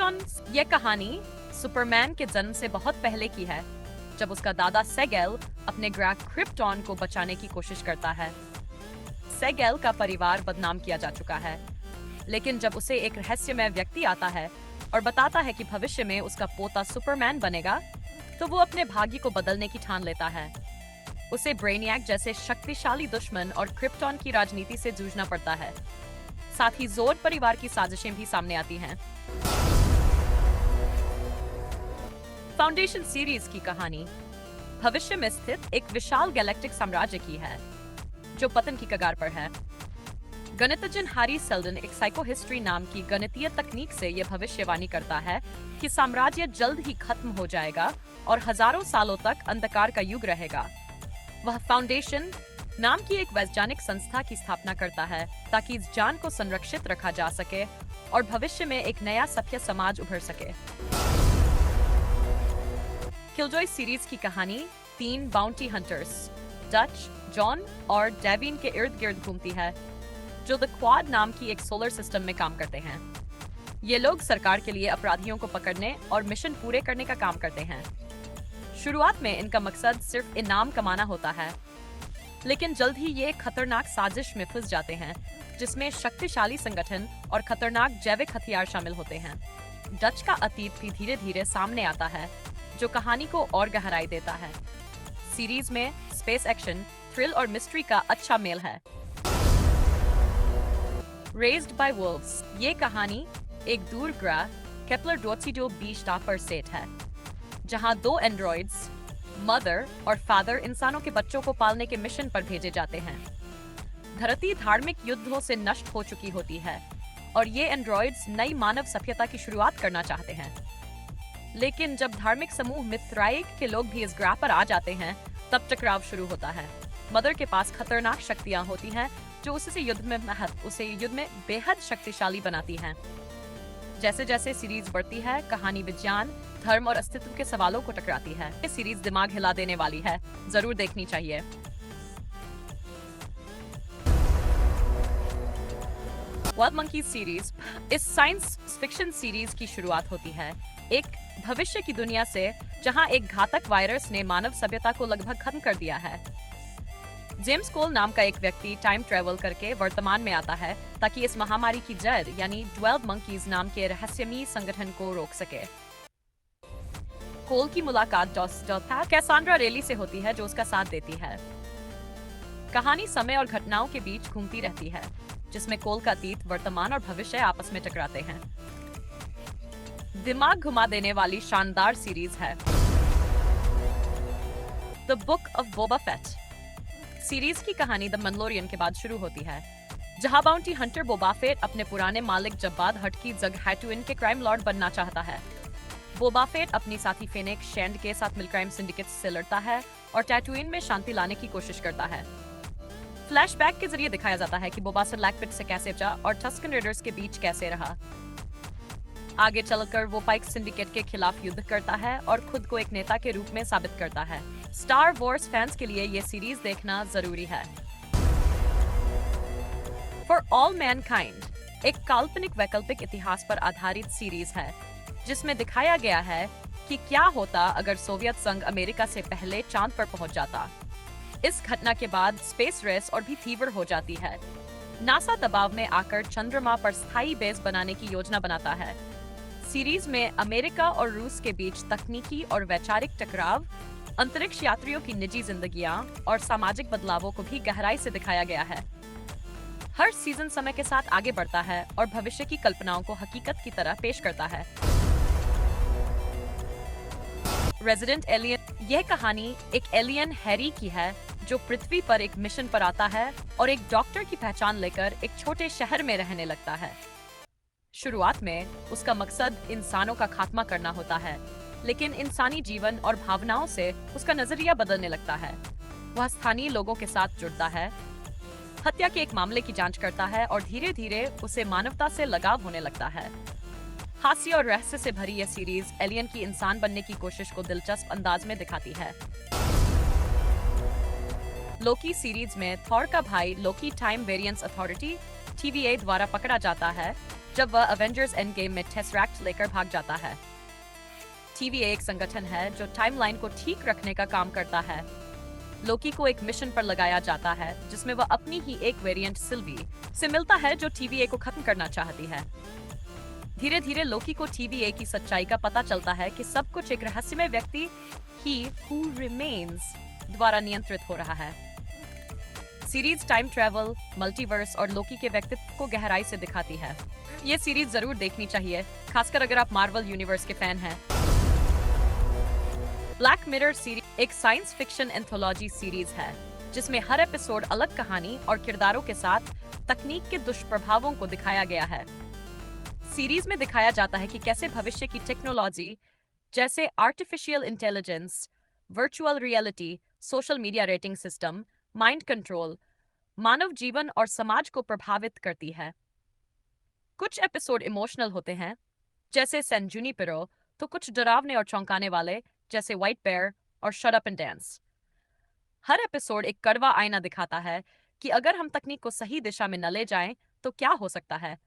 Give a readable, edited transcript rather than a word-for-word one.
Krypton. ये कहानी Superman के जन्म से बहुत पहले की है, जब उसका दादा सेगेल अपने ग्रह क्रिप्टॉन को बचाने की कोशिश करता है। सेगेल का परिवार बदनाम किया जा चुका है, लेकिन जब उसे एक रहस्यमय व्यक्ति आता है और बताता है कि भविष्य में उसका पोता सुपरमैन बनेगा, तो वो अपने भाग्य को बदलने की ठान लेता है। उसे ब्रेनियक जैसे शक्तिशाली दुश्मन और क्रिप्टॉन की राजनीति से जूझना पड़ता है। साथ ही जोर्ड परिवार की साजिशें भी सामने आती हैं। फाउंडेशन सीरीज की कहानी भविष्य में स्थित एक विशाल गैलेक्टिक साम्राज्य की है, जो पतन की कगार पर है। गणितज्ञ हैरी सेल्डन एक साइकोहिस्ट्री नाम की गणितीय तकनीक से यह भविष्यवाणी करता है कि साम्राज्य जल्द ही खत्म हो जाएगा और हजारों सालों तक अंधकार का युग रहेगा। वह फाउंडेशन नाम की एक वैज्ञानिक संस्था की स्थापना करता है ताकि इस जान को संरक्षित रखा जा सके और भविष्य में एक नया सभ्य समाज उभर सके। किलजॉय सीरीज की कहानी 3 बाउंटी हंटर्स डच, जॉन और डेविन के इर्द गिर्द घूमती है, जो द क्वाड नाम की एक सोलर सिस्टम में काम करते हैं। ये लोग सरकार के लिए अपराधियों को पकड़ने और मिशन पूरे करने का काम करते हैं। शुरुआत में इनका मकसद सिर्फ इनाम कमाना होता है, लेकिन जल्द ही ये खतरनाक साजिश में फंस जाते हैं, जिसमें शक्तिशाली संगठन और खतरनाक जैविक हथियार शामिल होते हैं। डच का अतीत भी धीरे धीरे सामने आता है, जो कहानी को और गहराई देता है। सीरीज में स्पेस एक्शन, थ्रिल और मिस्ट्री का अच्छा मेल है। रेज्ड बाय वुल्व्स ये कहानी एक दूर ग्रह केपलर-22 b स्टार पर सेट है, जहां 2 एंड्रॉइड्स मदर और फादर इंसानों के बच्चों को पालने के मिशन पर भेजे जाते हैं। धरती धार्मिक युद्धों से नष्ट हो चुकी होती है और ये एंड्रॉइड्स नई मानव सभ्यता की शुरुआत करना चाहते हैं। लेकिन जब धार्मिक समूह मिथराइक के लोग भी इस ग्रह पर आ जाते हैं, तब टकराव शुरू होता है। मदर के पास खतरनाक शक्तियां होती हैं, जो उसे युद्ध में बेहद शक्तिशाली बनाती हैं। जैसे जैसे सीरीज बढ़ती है, कहानी विज्ञान, धर्म और अस्तित्व के सवालों को टकराती है। ये सीरीज दिमाग हिला देने वाली है, जरूर देखनी चाहिए। वर्ल्ड मंकीज सीरीज इस साइंस फिक्शन सीरीज की शुरुआत होती है एक भविष्य की दुनिया से, जहां एक घातक वायरस ने मानव सभ्यता को लगभग खत्म कर दिया है। जेम्स कोल नाम का एक व्यक्ति टाइम ट्रेवल करके वर्तमान में आता है ताकि इस महामारी की जड़ यानी 12 मंकीज नाम के रहस्यमयी संगठन को रोक सके। कोल की मुलाकात कैसांड्रा रेली से होती है, जो उसका साथ देती है। कहानी समय और घटनाओं के बीच घूमती रहती है, जिसमें कोल का अतीत, वर्तमान और भविष्य आपस में टकराते हैं। दिमाग घुमा देने वाली शानदार सीरीज है the book of Boba Fett. Series की कहानी द मंडलोरियन के बाद शुरू होती है, जहां बाउंटी हंटर बोबा फेट अपने पुराने मालिक जब्बाद हट की जगह टैटूइन के क्राइम लॉर्ड बनना चाहता है। बोबा फेट अपनी साथी फेनेक शेंड के साथ मिलकर क्राइम सिंडिकेट से लड़ता है और टैटूइन में शांति लाने की कोशिश करता है। फ्लैशबैक के जरिए दिखाया जाता है कि बोबा लैकपिट से कैसे बचा और टस्कन रेडर्स के बीच कैसे रहा। आगे चलकर वो पाइक सिंडिकेट के खिलाफ युद्ध करता है और खुद को एक नेता के रूप में साबित करता है। स्टार वॉर्स फैंस के लिए ये सीरीज देखना जरूरी है। फॉर ऑल मैनकाइंड एक काल्पनिक वैकल्पिक इतिहास पर आधारित सीरीज है, जिसमें दिखाया गया है कि क्या होता अगर सोवियत संघ अमेरिका से पहले चांद पर पहुंच जाता। इस घटना के बाद स्पेस रेस और भी तीव्र हो जाती है। नासा दबाव में आकर चंद्रमा पर स्थायी बेस बनाने की योजना बनाता है। सीरीज में अमेरिका और रूस के बीच तकनीकी और वैचारिक टकराव, अंतरिक्ष यात्रियों की निजी जिंदगियां और सामाजिक बदलावों को भी गहराई से दिखाया गया है। हर सीजन समय के साथ आगे बढ़ता है और भविष्य की कल्पनाओं को हकीकत की तरह पेश करता है। रेजिडेंट एलियन यह कहानी एक एलियन हैरी की है, जो पृथ्वी पर एक मिशन पर आता है और एक डॉक्टर की पहचान लेकर एक छोटे शहर में रहने लगता है। शुरुआत में उसका मकसद इंसानों का खात्मा करना होता है, लेकिन इंसानी जीवन और भावनाओं से उसका नजरिया बदलने लगता है। वह स्थानीय लोगों के साथ जुड़ता है, हत्या के एक मामले की जांच करता है और धीरे धीरे उसे मानवता से लगाव होने लगता है। हास्य और रहस्य से भरी यह सीरीज एलियन की इंसान बनने की कोशिश को दिलचस्प अंदाज में दिखाती है। लोकी सीरीज में थॉर का भाई लोकी टाइम वेरिएंस अथॉरिटी TVA द्वारा पकड़ा जाता है, जब वह अवेंजर्स एंड गेम में टेसरैक्ट लेकर भाग जाता है। TVA एक संगठन है जो टाइमलाइन को ठीक रखने का काम करता है। लोकी को एक मिशन पर लगाया जाता है जिसमें वह अपनी ही एक वेरिएंट सिल्वी से मिलता है जो TVA को खत्म करना चाहती है। धीरे धीरे लोकी को TVA की सच्चाई का पता चलता है कि सब कुछ एक रहस्यमय व्यक्ति ही हु रिमेन्स द्वारा नियंत्रित हो रहा है। सीरीज टाइम ट्रैवल, मल्टीवर्स और लोकी के व्यक्तित्व को गहराई से दिखाती है। ये सीरीज जरूर देखनी चाहिए, खासकर अगर आप मार्वल यूनिवर्स के फैन हैं। ब्लैक मिरर सीरीज एक साइंस फिक्शन एंथोलॉजी सीरीज है जिसमें हर एपिसोड अलग कहानी और किरदारों के साथ तकनीक के दुष्प्रभावों को दिखाया गया है। सीरीज में दिखाया जाता है कि कैसे भविष्य की टेक्नोलॉजी जैसे artificial intelligence, virtual reality, social media rating system, mind control मानव जीवन और समाज को प्रभावित करती है। कुछ एपिसोड इमोशनल होते हैं जैसे सैन जुनिपेरो, तो कुछ डरावने और चौंकाने वाले जैसे व्हाइट बेयर और shut up and dance. Her episode एक कड़वा आईना दिखाता है कि अगर हम तकनीक को सही दिशा में न ले जाएं तो क्या हो सकता है।